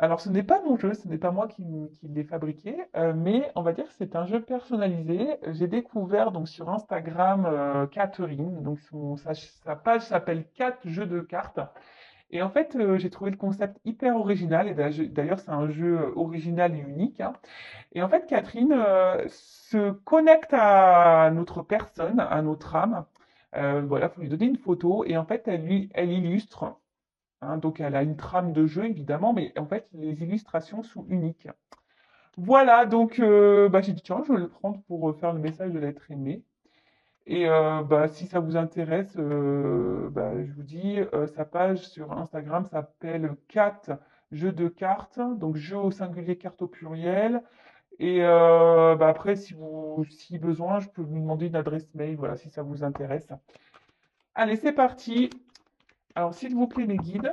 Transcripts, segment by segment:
Alors, ce n'est pas mon jeu, ce n'est pas moi qui l'ai fabriqué, mais on va dire que c'est un jeu personnalisé. J'ai découvert donc sur Instagram Catherine, donc sa page s'appelle 4 jeux de cartes. Et en fait, j'ai trouvé le concept hyper original. Et d'ailleurs, c'est un jeu original et unique, hein. Et en fait, Catherine se connecte à notre personne, à notre âme. Voilà, faut lui donner une photo et en fait, elle illustre. Hein, donc, elle a une trame de jeu évidemment, mais en fait, les illustrations sont uniques. Voilà, donc bah, j'ai dit tiens, je vais le prendre pour faire le message de l'être aimé. Et bah, si ça vous intéresse, bah, je vous dis, sa page sur Instagram s'appelle Cat jeu de cartes, donc jeu au singulier, carte au pluriel. Et bah, après, si besoin, je peux vous demander une adresse mail, voilà, si ça vous intéresse. Allez, c'est parti. Alors, s'il vous plaît, mes guides.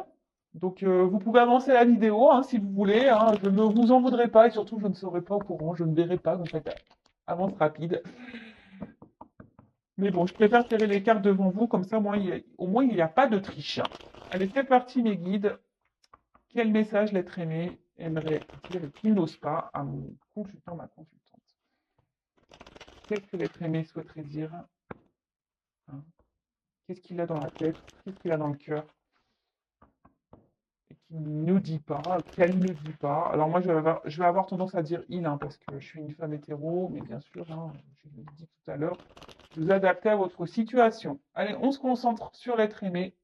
Donc, vous pouvez avancer la vidéo, hein, si vous voulez, hein. Je ne vous en voudrais pas et surtout, je ne serai pas au courant, je ne verrai pas. Donc, faites avance rapide. Mais bon, je préfère serrer les cartes devant vous, comme ça, au moins, il n'y a pas de triche. Allez, c'est parti, mes guides. Quel message l'être aimé aimerait dire et qu'il n'ose pas à mon consultant, ma consultante? Qu'est-ce que l'être aimé souhaiterait dire, hein? Qu'est-ce qu'il a dans la tête? Qu'est-ce qu'il a dans le cœur? Et qu'il ne nous dit pas, qu'elle ne dit pas. Alors moi, je vais avoir tendance à dire il, hein, parce que je suis une femme hétéro, mais bien sûr, hein, je l'ai dit tout à l'heure, vous adaptez à votre situation. Allez, on se concentre sur l'être aimé.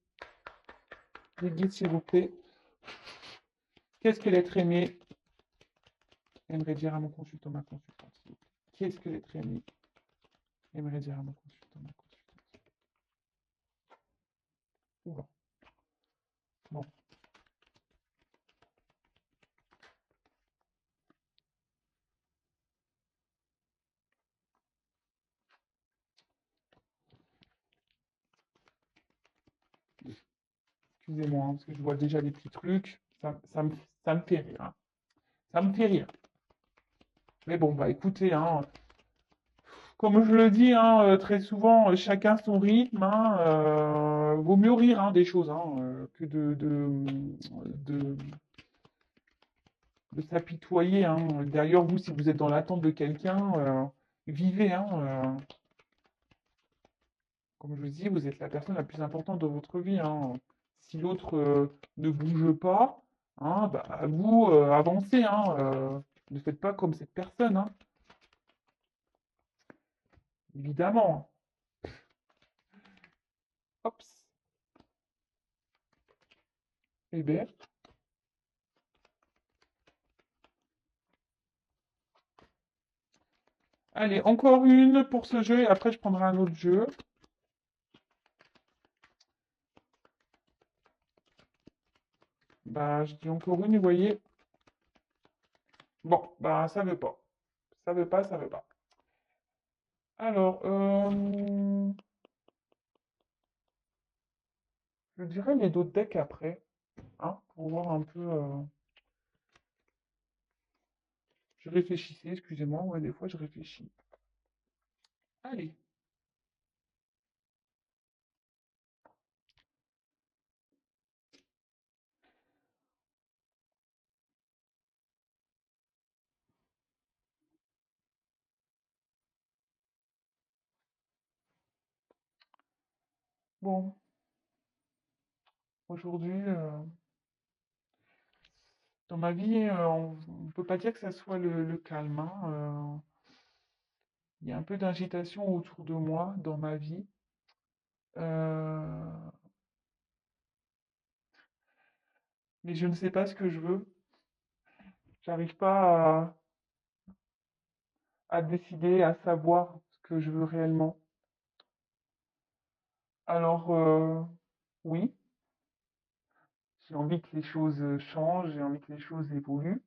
Les guides, s'il vous plaît. Qu'est-ce que l'être aimé aimerait dire à mon consultant, ma consultante, s'il vous plaît? Qu'est-ce que l'être aimé aimerait dire à mon consultant, ma consultante? Oula. Bon, excusez-moi, hein, parce que je vois déjà des petits trucs. Ça me fait rire, hein. Ça me fait rire. Mais bon, bah écoutez, hein, comme je le dis, hein, très souvent, chacun son rythme, hein, vaut mieux rire, hein, des choses, hein, que de, de s'apitoyer, hein. D'ailleurs, vous, si vous êtes dans l'attente de quelqu'un, vivez, hein, comme je vous dis, vous êtes la personne la plus importante de votre vie, hein. Si l'autre ne bouge pas, hein, bah, vous avancez, hein, ne faites pas comme cette personne, hein, évidemment. Hop. Eh bien, allez, encore une pour ce jeu et après je prendrai un autre jeu. Bah, je dis encore une, vous voyez. Bon, bah, ça veut pas. Ça veut pas, ça veut pas. Alors, je dirais les d'autres decks après, hein, pour voir un peu. Je réfléchissais, excusez-moi, ouais, des fois je réfléchis. Allez. Bon, aujourd'hui, dans ma vie, on ne peut pas dire que ça soit le calme, hein, il y a un peu d'agitation autour de moi, dans ma vie. euh, mais je ne sais pas ce que je veux. J'arrive pas à décider, à savoir ce que je veux réellement. Alors, oui, j'ai envie que les choses changent, j'ai envie que les choses évoluent,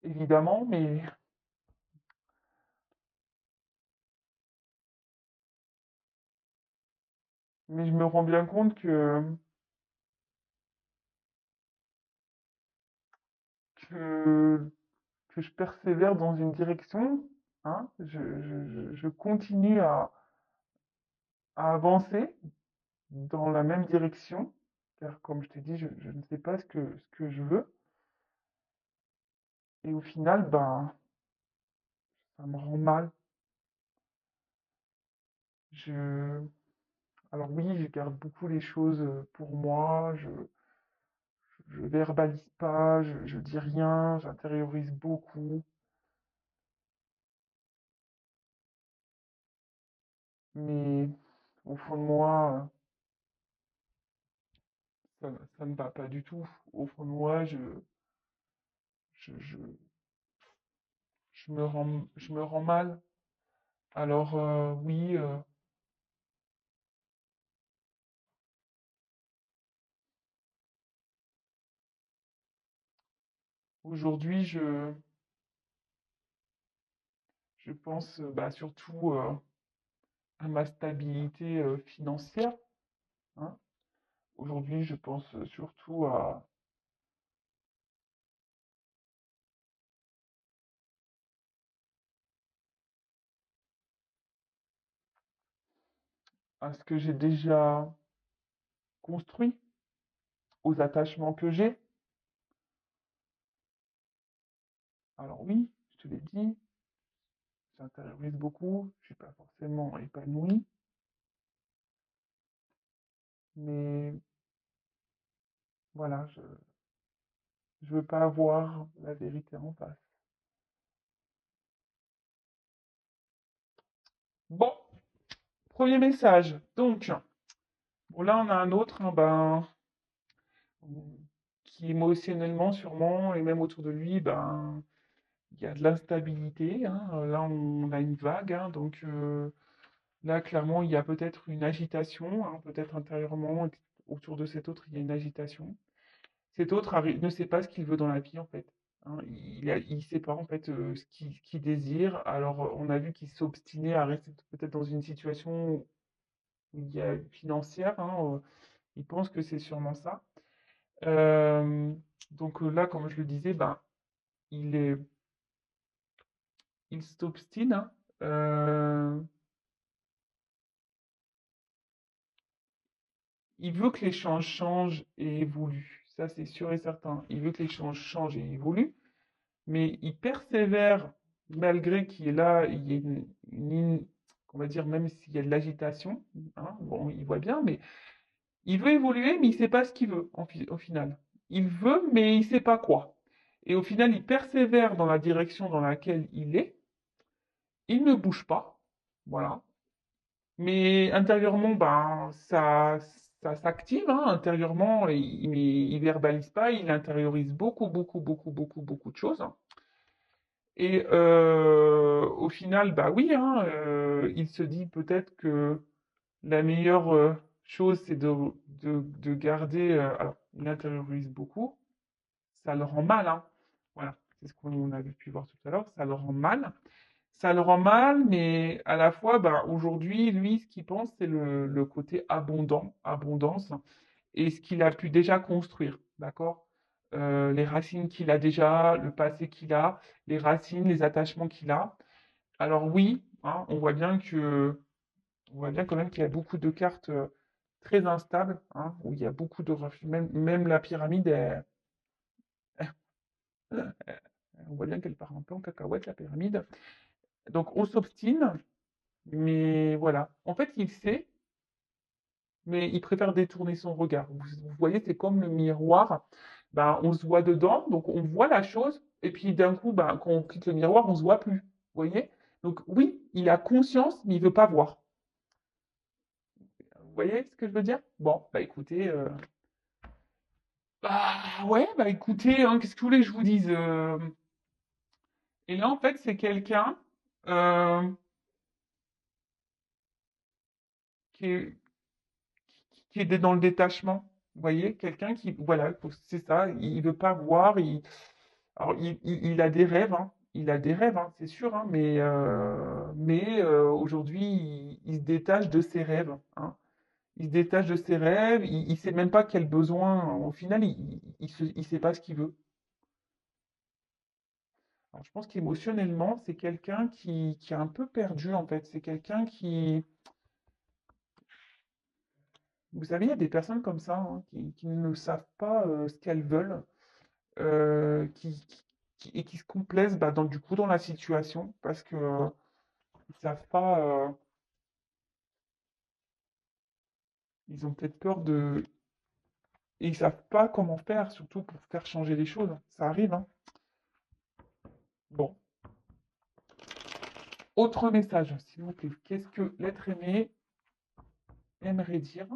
évidemment, mais je me rends bien compte que, que je persévère dans une direction, hein, je continue à avancer dans la même direction, car comme je t'ai dit, je ne sais pas ce que je veux. Et au final, ben, ça me rend mal. Je, alors oui, je garde beaucoup les choses pour moi, je verbalise pas, je dis rien, j'intériorise beaucoup, mais au fond de moi, ça ne va pas du tout. Au fond de moi, je, je, je me rends mal. Alors oui, aujourd'hui, je pense bah, surtout à ma stabilité financière, hein. Aujourd'hui, je pense surtout à ce que j'ai déjà construit, aux attachements que j'ai. Alors oui, je te l'ai dit, j'intériorise beaucoup, je suis pas forcément épanoui, mais voilà, je veux pas avoir la vérité en face. Bon, premier message. Donc, bon là on a un autre, hein, ben, qui émotionnellement sûrement, et même autour de lui, ben, il y a de l'instabilité, hein. Là on a une vague, hein, donc là clairement il y a peut-être une agitation, hein, peut-être intérieurement, autour de cet autre il y a une agitation. Cet autre ne sait pas ce qu'il veut dans la vie, en fait, hein. Il sait pas, en fait, ce qu'il désire. Alors, on a vu qu'il s'obstinait à rester peut-être dans une situation où il y a financière, hein, il pense que c'est sûrement ça. Hem, donc, là, comme je le disais, ben, il est il s'obstine, hein, il veut que les choses changent et évoluent. Ça, c'est sûr et certain. Il veut que les choses changent et évoluent. Mais il persévère malgré qu'il est là, il y a on va dire, même s'il y a de l'agitation, hein, bon, il voit bien, mais il veut évoluer, mais il ne sait pas ce qu'il veut au final. Il veut, mais il ne sait pas quoi. Et au final, il persévère dans la direction dans laquelle il est, il ne bouge pas, voilà. Mais intérieurement, ben, ça s'active, hein, intérieurement, il verbalise pas, il intériorise beaucoup, beaucoup, beaucoup, beaucoup, beaucoup de choses. Et au final, bah oui, hein, il se dit peut-être que la meilleure chose, c'est de garder. Alors, il intériorise beaucoup, ça le rend mal, hein. Voilà, c'est ce qu'on avait pu voir tout à l'heure, ça le rend mal. Ça le rend mal, mais à la fois, bah, aujourd'hui, lui, ce qu'il pense, c'est le côté abondance, et ce qu'il a pu déjà construire, d'accord? Les racines qu'il a déjà, le passé qu'il a, les racines, les attachements qu'il a. Alors oui, hein, on voit bien quand même qu'il y a beaucoup de cartes très instables, hein, où il y a beaucoup de reflets. Même la pyramide, on voit bien qu'elle part un peu en cacahuète, la pyramide. Donc on s'obstine, mais voilà. En fait, il sait, mais il préfère détourner son regard. Vous voyez, c'est comme le miroir. Ben, on se voit dedans, donc on voit la chose, et puis d'un coup, ben, quand on quitte le miroir, on se voit plus. Vous voyez? Donc oui, il a conscience, mais il veut pas voir. Vous voyez ce que je veux dire? Bon, bah écoutez, bah ouais, bah écoutez, hein, qu'est-ce que vous voulez que je vous dise? Et là, en fait, c'est quelqu'un euh, qui est, qui est dans le détachement. Vous voyez, quelqu'un qui, voilà, c'est ça, il veut pas voir. Alors, il a des rêves, hein, il a des rêves, hein, c'est sûr, hein, mais aujourd'hui, il se détache de ses rêves, hein. Il se détache de ses rêves, il sait même pas quel besoin, au final, il sait pas ce qu'il veut. Alors, je pense qu'émotionnellement, c'est quelqu'un qui est un peu perdu, en fait. C'est quelqu'un qui, Vous savez, il y a des personnes comme ça hein, qui ne savent pas ce qu'elles veulent, et qui se complaisent bah, du coup dans la situation parce que ils savent pas, ils ont peut-être peur de, et ils savent pas comment faire, surtout pour faire changer les choses. Ça arrive, hein. Bon, autre message, s'il vous plaît. Qu'est-ce que l'être aimé aimerait dire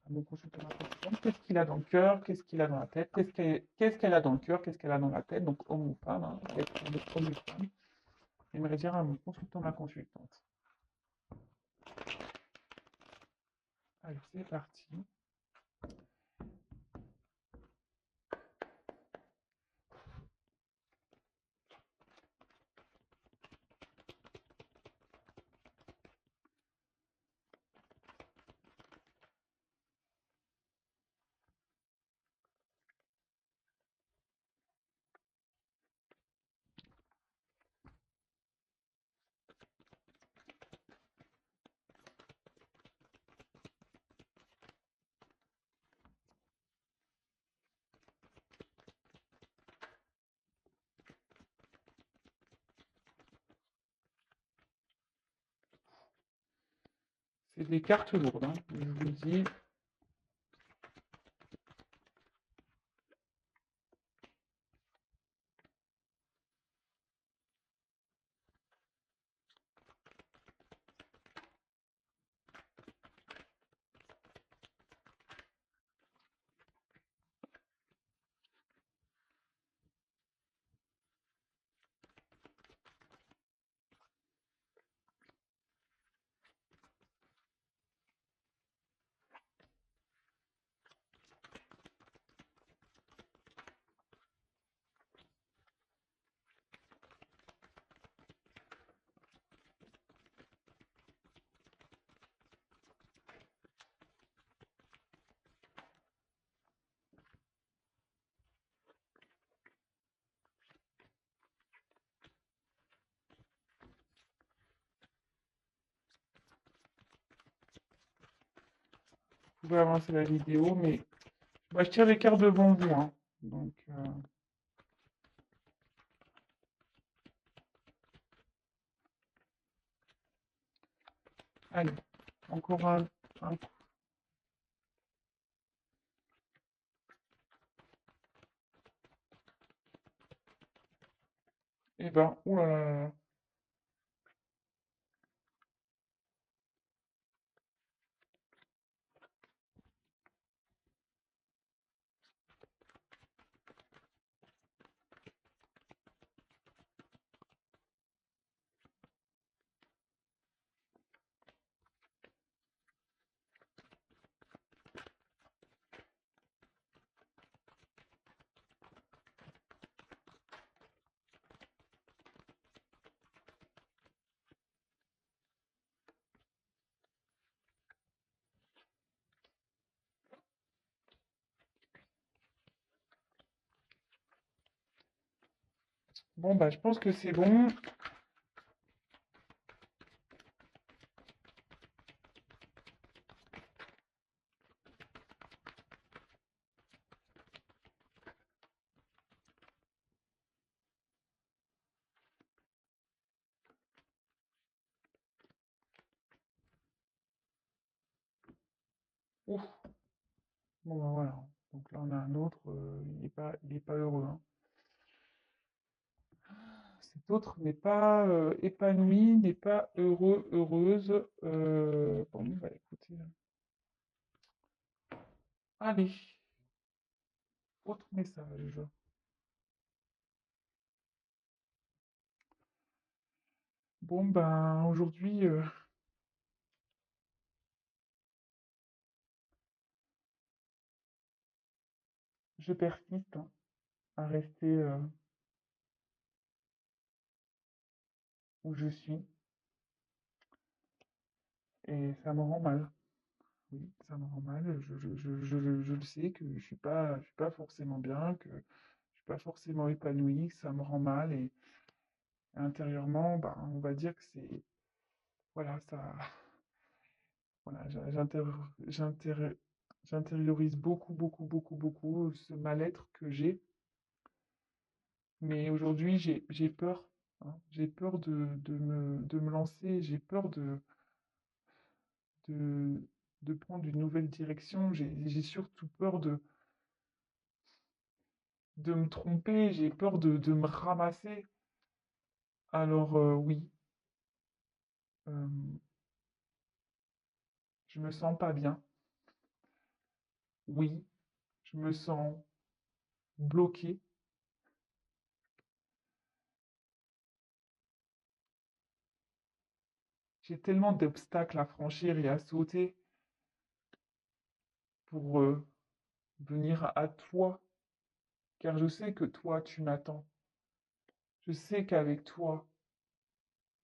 à mon consultant intelligent? Qu'est-ce qu'il a dans le cœur? Qu'est-ce qu'il a dans la tête? Qu'est-ce qu'elle a dans le cœur? Qu'est-ce qu'elle a dans la tête? Donc homme ou femme, hein, l'être aimé, homme ou femme, aimerait dire à mon consultant, ma consultante. Allez, c'est parti. C'est des cartes lourdes, hein, je vous le dis. Vous pouvez avancer la vidéo, mais moi, je tire les cartes devant vous, hein. Donc, allez, encore un coup. Eh ben, oulala. Là là là. Bon, bah, je pense que c'est bon. Ouf. Bon, bah, voilà. Donc là, on a un autre. Il est pas heureux, hein. Cet autre n'est pas épanoui, n'est pas heureux, heureuse. Bon, bah, écoutez. Allez, autre message. Bon, ben, aujourd'hui, je persiste hein, à rester où je suis et ça me rend mal. Oui, ça me rend mal. Je le sais que je suis pas forcément bien, que je suis pas forcément épanoui, que ça me rend mal et intérieurement, ben, on va dire que c'est, voilà, ça, Voilà, j'intériorise beaucoup, beaucoup, beaucoup, beaucoup ce mal-être que j'ai. Mais aujourd'hui, j'ai peur, hein. J'ai peur de me lancer, j'ai peur de, de prendre une nouvelle direction. J'ai surtout peur de me tromper, j'ai peur de me ramasser. Alors oui, euh, je me sens pas bien. Oui, je me sens bloqué. J'ai tellement d'obstacles à franchir et à sauter pour venir à toi, car je sais que toi, tu m'attends. Je sais qu'avec toi,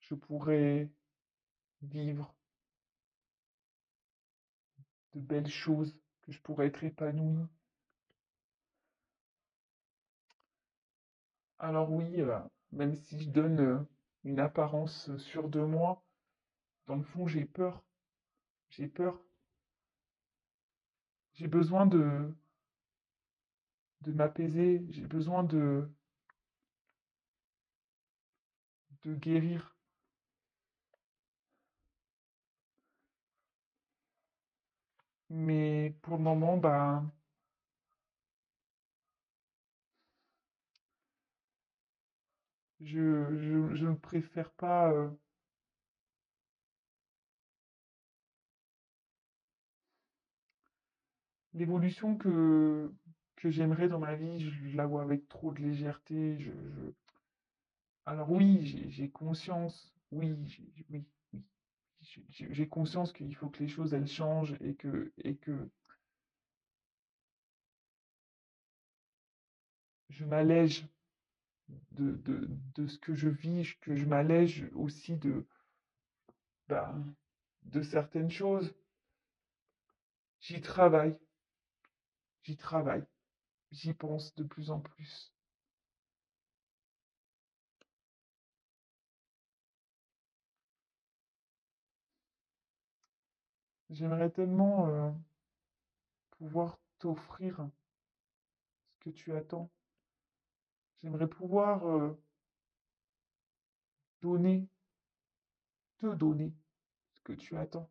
je pourrais vivre de belles choses, que je pourrais être épanoui. Alors oui, même si je donne une apparence sûre de moi, dans le fond, j'ai peur. J'ai peur. J'ai besoin de m'apaiser. J'ai besoin de guérir. Mais pour le moment, bah, je ne préfère pas l'évolution que j'aimerais dans ma vie. Je la vois avec trop de légèreté. Alors oui, j'ai conscience. Oui, oui, oui. J'ai conscience qu'il faut que les choses elles changent et que je m'allège de ce que je vis, que je m'allège aussi bah, de certaines choses. J'y travaille, j'y travaille, j'y pense de plus en plus. J'aimerais tellement pouvoir t'offrir ce que tu attends. J'aimerais pouvoir donner, te donner ce que tu attends.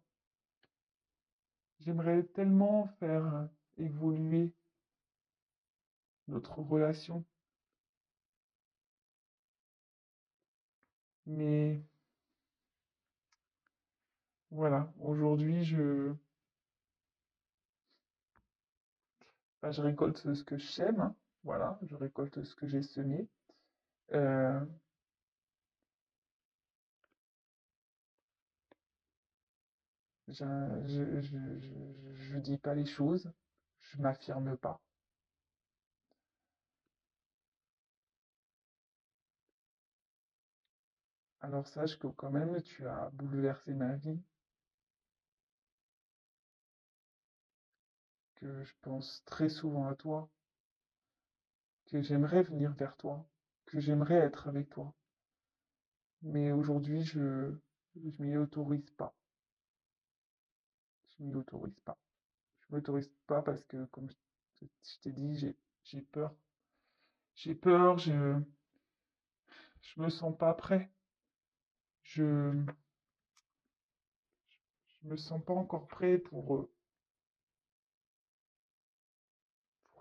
J'aimerais tellement faire évoluer notre relation. Mais voilà, aujourd'hui, bah, je récolte ce que je sème, hein. Voilà, je récolte ce que j'ai semé. Euh, je, je dis pas les choses, je m'affirme pas. Alors sache que quand même, tu as bouleversé ma vie, que je pense très souvent à toi, que j'aimerais venir vers toi, que j'aimerais être avec toi. Mais aujourd'hui, je m'y autorise pas. Je m'y autorise pas. Je m'autorise pas parce que, comme je t'ai dit, j'ai peur. J'ai peur, je me sens pas prêt. Je, je me sens pas encore prêt pour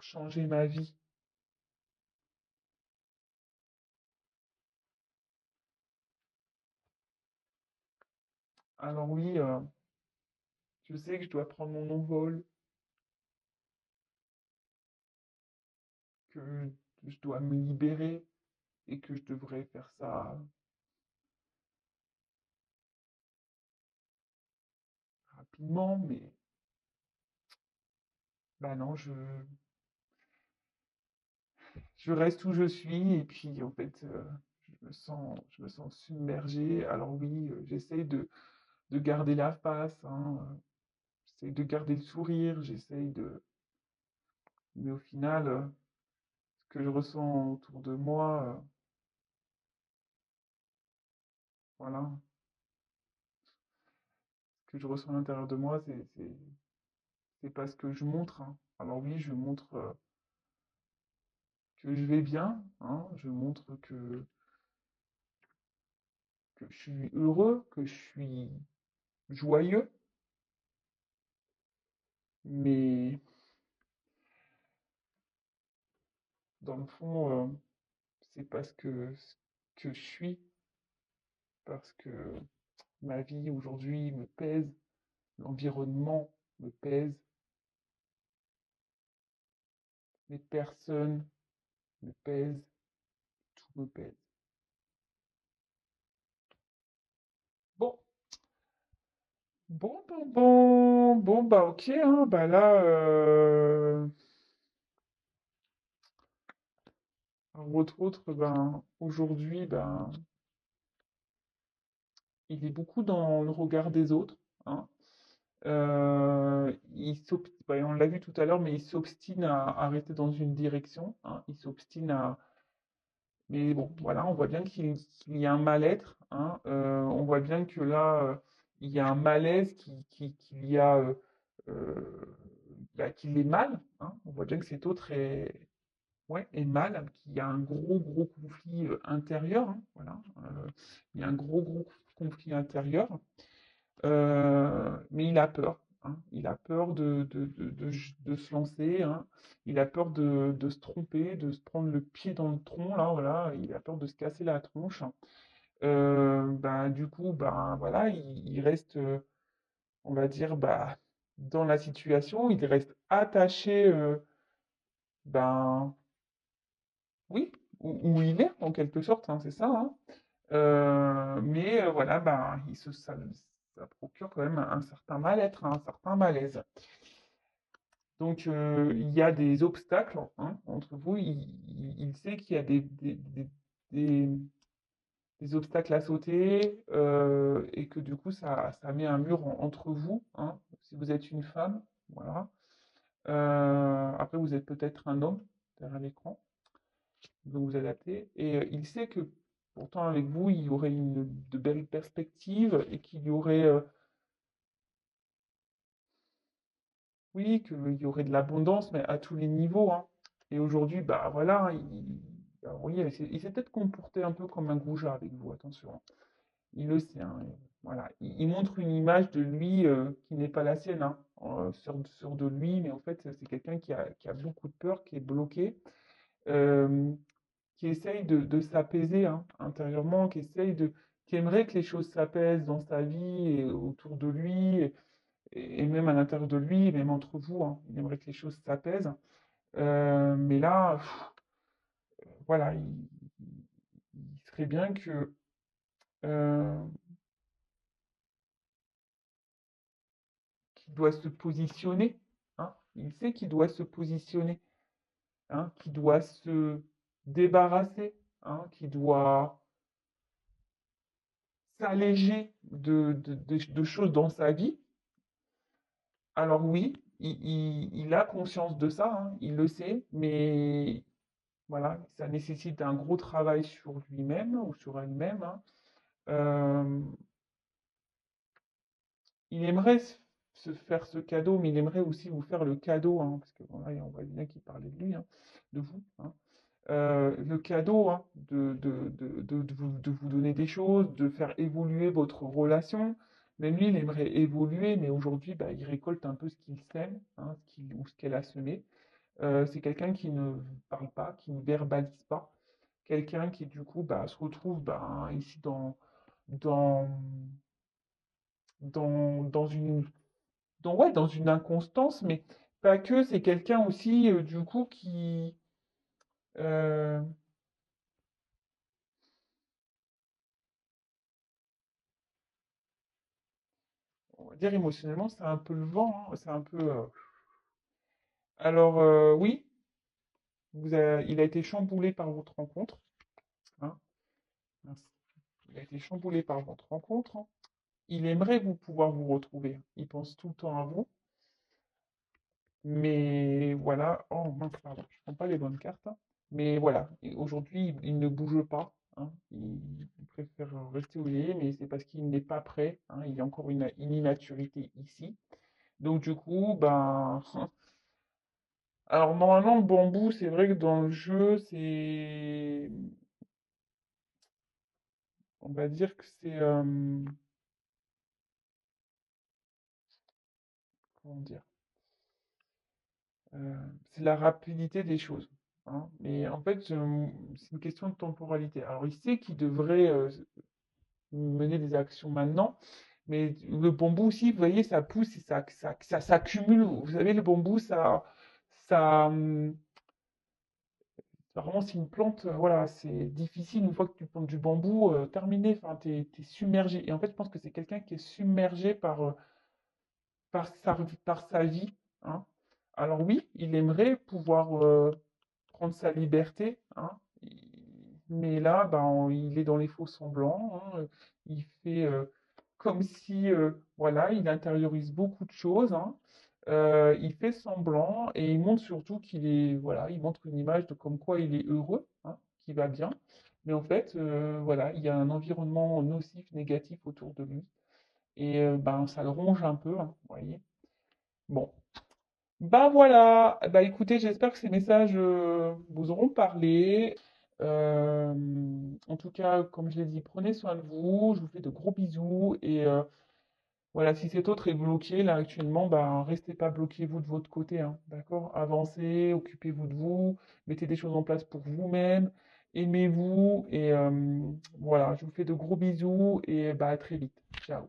changer ma vie. Alors oui, je sais que je dois prendre mon envol, que je dois me libérer et que je devrais faire ça rapidement, mais bah non, je reste où je suis et puis en fait, je me sens submergé. Alors oui, j'essaye de garder la face, hein, j'essaye de garder le sourire, j'essaye de... Mais au final, ce que je ressens autour de moi, voilà, que je ressens à l'intérieur de moi, c'est pas ce que je montre, hein. Alors oui, je montre que je vais bien, hein, je montre que je suis heureux, que je suis joyeux, mais dans le fond, c'est parce que je suis, parce que ma vie aujourd'hui me pèse, l'environnement me pèse, les personnes me pèsent, tout me pèse. Bon, bon, bah ok, hein, bah là, votre autre, ben, aujourd'hui, ben, il est beaucoup dans le regard des autres, hein. Ben, on l'a vu tout à l'heure, mais il s'obstine à rester dans une direction, hein. Il s'obstine à. Mais bon, voilà, on voit bien qu'il y a un mal-être, hein. On voit bien que là, il y a un malaise, qu'il y a, bah, qu'il est mal, hein. On voit bien que cet autre ouais, est mal, qu'il y a un gros conflit intérieur, hein, voilà. Il y a un gros conflit intérieur. Mais il a peur, hein. Il a peur de se lancer, hein. Il a peur de se tromper, de se prendre le pied dans le tronc, là, voilà. Il a peur de se casser la tronche. Ben, du coup, ben, voilà, il reste, on va dire, bah, dans la situation, il reste attaché, ben, oui, où il est, en quelque sorte, hein, c'est ça, hein. Mais voilà, ben, ça procure quand même un certain mal-être, un certain malaise. Donc, il y a des obstacles, hein, entre vous. Il sait qu'il y a des- des obstacles à sauter et que du coup, ça met un mur entre vous, hein, si vous êtes une femme. Voilà. Après, vous êtes peut-être un homme derrière l'écran, donc vous adaptez. Et il sait que pourtant, avec vous, il y aurait de belles perspectives et qu'il y aurait, oui, qu'il y aurait de l'abondance, mais à tous les niveaux, hein. Et aujourd'hui, bah voilà, hein, alors oui, il s'est peut-être comporté un peu comme un goujat avec vous, attention, hein. Il le sait, hein, et voilà. Il montre une image de lui qui n'est pas la sienne, hein, sur de lui, mais en fait, c'est quelqu'un qui a beaucoup de peur, qui est bloqué, euh, qui essaye de s'apaiser, hein, intérieurement, qui aimerait que les choses s'apaisent dans sa vie et autour de lui, et même à l'intérieur de lui, même entre vous, hein. Il aimerait que les choses s'apaisent. Mais là, voilà, il serait bien euh, qu'il doit se positionner, hein. Il sait qu'il doit se positionner, hein, qu'il doit se débarrasser, hein, qu'il doit s'alléger de choses dans sa vie. Alors oui, il a conscience de ça, hein, il le sait, mais voilà, ça nécessite un gros travail sur lui-même ou sur elle-même, hein. Euh, il aimerait se faire ce cadeau, mais il aimerait aussi vous faire le cadeau, hein, parce que voilà, on voit bien qu'il parlait de lui, hein, de vous, hein. Le cadeau, hein, de vous donner des choses, de faire évoluer votre relation. Même lui, il aimerait évoluer, mais aujourd'hui, bah, il récolte un peu ce qu'il sème, hein, ou ce qu'elle a semé. C'est quelqu'un qui ne parle pas, qui ne verbalise pas. Quelqu'un qui, du coup, bah, se retrouve bah, ici dans, dans ouais, dans une inconstance, mais pas que. C'est quelqu'un aussi, du coup, euh, on va dire émotionnellement, c'est un peu le vent, hein, c'est un peu. Alors, oui, il a été chamboulé par votre rencontre, hein. Mince. Il a été chamboulé par votre rencontre, hein. Il aimerait vous pouvoir vous retrouver, hein. Il pense tout le temps à vous. Mais voilà, oh mince, pardon, je prends pas les bonnes cartes, hein. Mais voilà, aujourd'hui, il ne bouge pas, hein. Il préfère rester où il est, mais c'est parce qu'il n'est pas prêt, hein, il y a encore une immaturité ici. Donc du coup, ben, alors normalement le bambou, c'est vrai que dans le jeu, on va dire que comment dire, c'est la rapidité des choses, hein. Mais en fait, c'est une question de temporalité. Alors il sait qu'il devrait mener des actions maintenant, mais le bambou aussi, vous voyez, ça pousse et ça s'accumule. Vous savez, le bambou, ça, vraiment, c'est une plante, voilà, c'est difficile une fois que tu plantes du bambou, terminé, enfin, t'es submergé. Et en fait, je pense que c'est quelqu'un qui est submergé par sa vie, hein. Alors oui, il aimerait pouvoir prendre sa liberté, hein, mais là, ben, il est dans les faux semblants, hein, il fait comme si, voilà, il intériorise beaucoup de choses, hein, il fait semblant et il montre surtout qu'il est, voilà, il montre une image de comme quoi il est heureux, hein, qu'il va bien, mais en fait, voilà, il y a un environnement nocif, négatif autour de lui, et ben, ça le ronge un peu, hein, vous voyez. Bon, bah voilà, bah écoutez, j'espère que ces messages vous auront parlé. Euh, En tout cas, comme je l'ai dit, prenez soin de vous, je vous fais de gros bisous et voilà, si cet autre est bloqué là actuellement, bah restez pas bloqué vous de votre côté, hein, d'accord? Avancez, occupez-vous de vous, mettez des choses en place pour vous-même, aimez-vous et voilà, je vous fais de gros bisous et bah à très vite. Ciao.